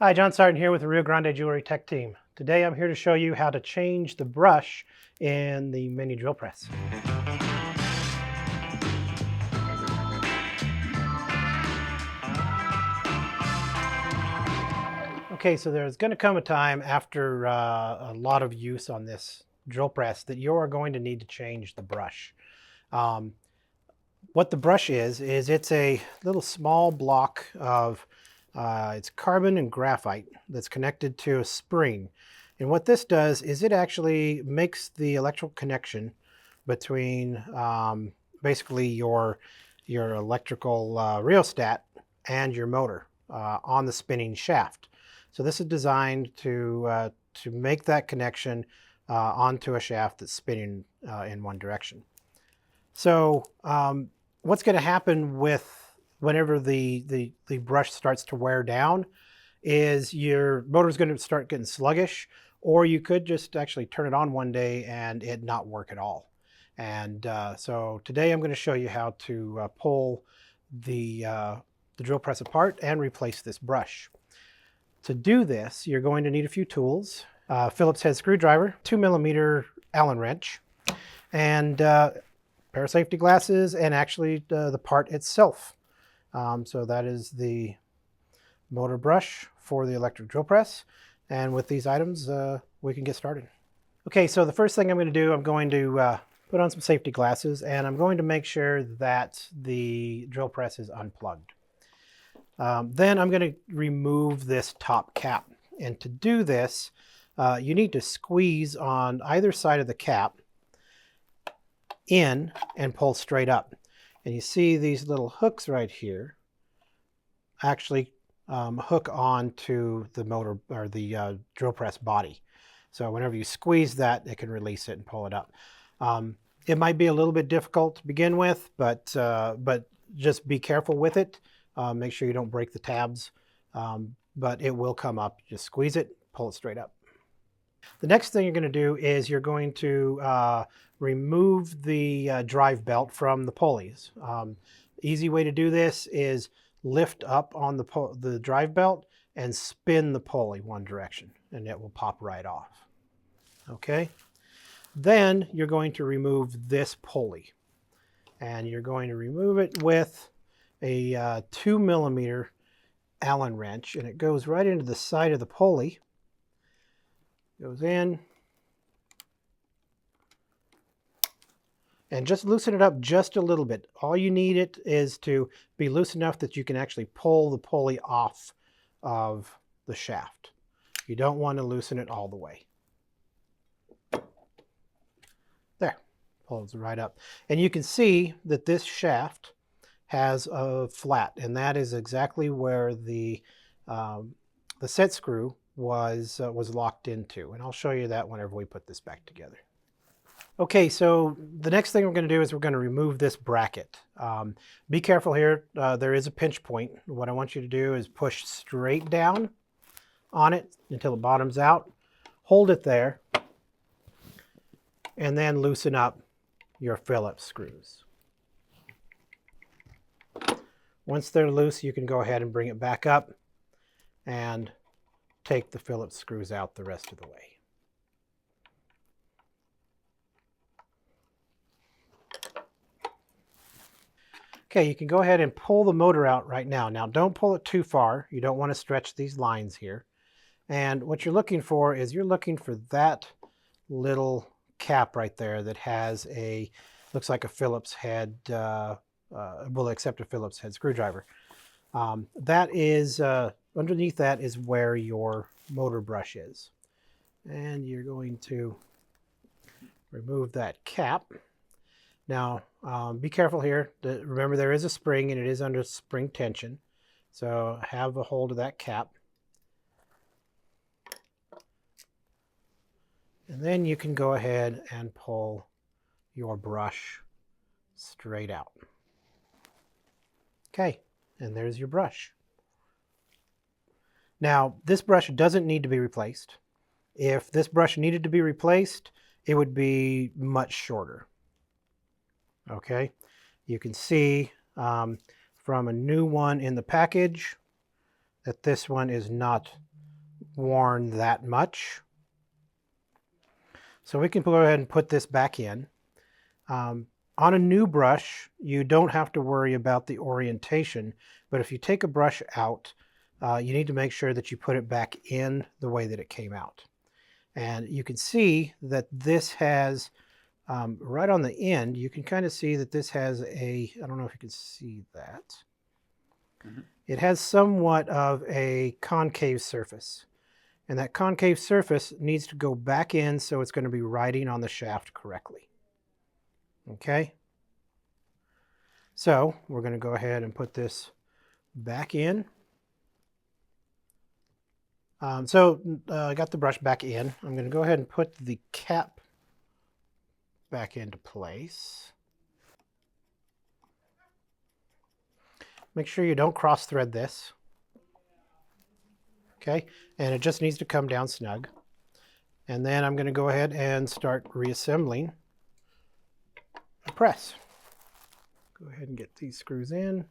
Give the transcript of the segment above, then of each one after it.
Hi, John Sartin here with the Rio Grande Jewelry Tech Team. Today I'm here to show you how to change the brush in the mini drill press. Okay, so there's going to come a time after a lot of use on this drill press that you are going to need to change the brush. Um, what the brush is it's a little small block of it's carbon and graphite that's connected to a spring. And what this does is it actually makes the electrical connection between basically your electrical rheostat and your motor on the spinning shaft. So this is designed to make that connection onto a shaft that's spinning in one direction. So what's going to happen whenever the brush starts to wear down is your motor is going to start getting sluggish, or you could just actually turn it on one day and it not work at all. And so today I'm going to show you how to pull the drill press apart and replace this brush. To do this, you're going to need a few tools: Phillips head screwdriver, 2mm Allen wrench, and pair of safety glasses, and actually the part itself. So that is the motor brush for the electric drill press. And with these items, we can get started. Okay, so the first thing I'm going to do, I'm going to put on some safety glasses, and I'm going to make sure that the drill press is unplugged. Then I'm going to remove this top cap. And to do this, you need to squeeze on either side of the cap in and pull straight up. And you see these little hooks right here actually hook onto the motor or the drill press body. So whenever you squeeze that, it can release it and pull it up. It might be a little bit difficult to begin with, but just be careful with it. Make sure you don't break the tabs, but it will come up. Just squeeze it, pull it straight up. The next thing you're going to do is you're going to remove the drive belt from the pulleys. Easy way to do this is lift up on the drive belt and spin the pulley one direction, and it will pop right off. Okay? Then you're going to remove this pulley, and you're going to remove it with a 2mm Allen wrench, and it goes right into the side of the pulley. Goes in, and just loosen it up just a little bit. All you need it is to be loose enough that you can actually pull the pulley off of the shaft. You don't want to loosen it all the way. There, pulls right up. And you can see that this shaft has a flat, and that is exactly where the set screw was locked into. And I'll show you that whenever we put this back together. Okay, so the next thing we're going to do is we're going to remove this bracket. Be careful here. There is a pinch point. What I want you to do is push straight down on it until it bottoms out. Hold it there, and then loosen up your Phillips screws. Once they're loose, you can go ahead and bring it back up and take the Phillips screws out the rest of the way. Okay, you can go ahead and pull the motor out right now. Now, don't pull it too far. You don't want to stretch these lines here. And what you're looking for is you're looking for that little cap right there that has looks like a Phillips head, will accept a Phillips head screwdriver. That is, underneath that is where your motor brush is. And you're going to remove that cap. Now, be careful here. Remember, there is a spring and it is under spring tension. So have a hold of that cap. And then you can go ahead and pull your brush straight out. Okay, and there's your brush. Now, this brush doesn't need to be replaced. If this brush needed to be replaced, it would be much shorter. Okay, you can see from a new one in the package that this one is not worn that much. So we can go ahead and put this back in. On a new brush, you don't have to worry about the orientation, but if you take a brush out, you need to make sure that you put it back in the way that it came out. And you can see that this has, right on the end, you can kind of see that this has I don't know if you can see that. Mm-hmm. It has somewhat of a concave surface. And that concave surface needs to go back in so it's going to be riding on the shaft correctly. Okay? So we're going to go ahead and put this back in. I got the brush back in. I'm going to go ahead and put the cap back into place. Make sure you don't cross thread this. Okay, and it just needs to come down snug. And then I'm going to go ahead and start reassembling the press. Go ahead and get these screws in.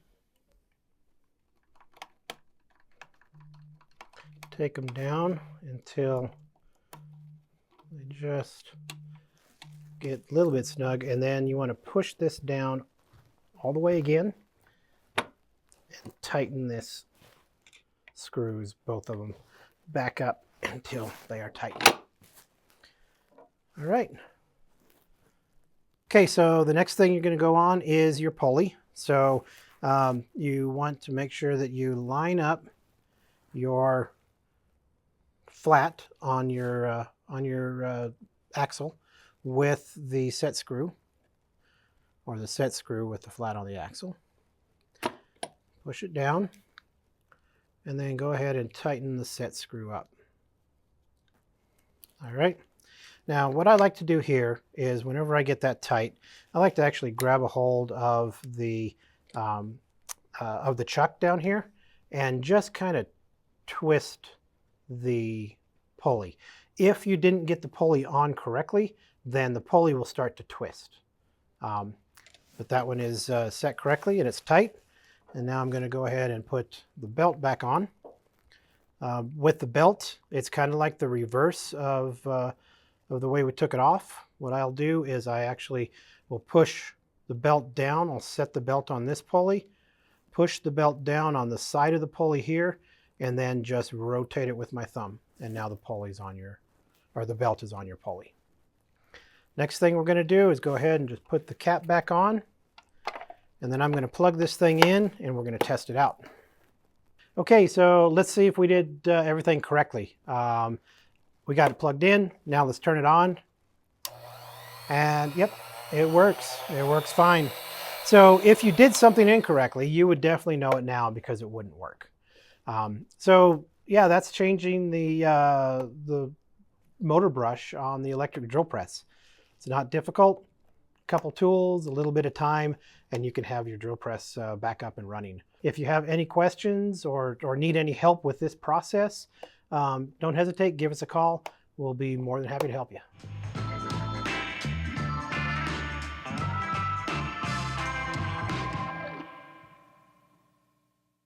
Take them down until they just get a little bit snug, and then you want to push this down all the way again and tighten this screws, both of them, back up until they are tight. All right. Okay, so the next thing you're going to go on is your pulley. So you want to make sure that you line up your flat on your axle with the set screw, or the set screw with the flat on the axle. Push it down, and then go ahead and tighten the set screw up. All right. Now, what I like to do here is whenever I get that tight, I like to actually grab a hold of the chuck down here and just kind of twist the pulley. If you didn't get the pulley on correctly, then the pulley will start to twist. But that one is set correctly and it's tight. And now I'm going to go ahead and put the belt back on. With the belt, it's kind of like the reverse of the way we took it off. What I'll do is I actually will push the belt down. I'll set the belt on this pulley, push the belt down on the side of the pulley here, and then just rotate it with my thumb. And now the pulley's on your, or the belt is on your pulley. Next thing we're going to do is go ahead and just put the cap back on. And then I'm going to plug this thing in and we're going to test it out. Okay, so let's see if we did everything correctly. We got it plugged in. Now let's turn it on. And yep, it works. It works fine. So if you did something incorrectly, you would definitely know it now because it wouldn't work. So yeah, that's changing the motor brush on the electric drill press. It's not difficult. A couple tools, a little bit of time, and you can have your drill press back up and running. If you have any questions or need any help with this process, don't hesitate, give us a call. We'll be more than happy to help you.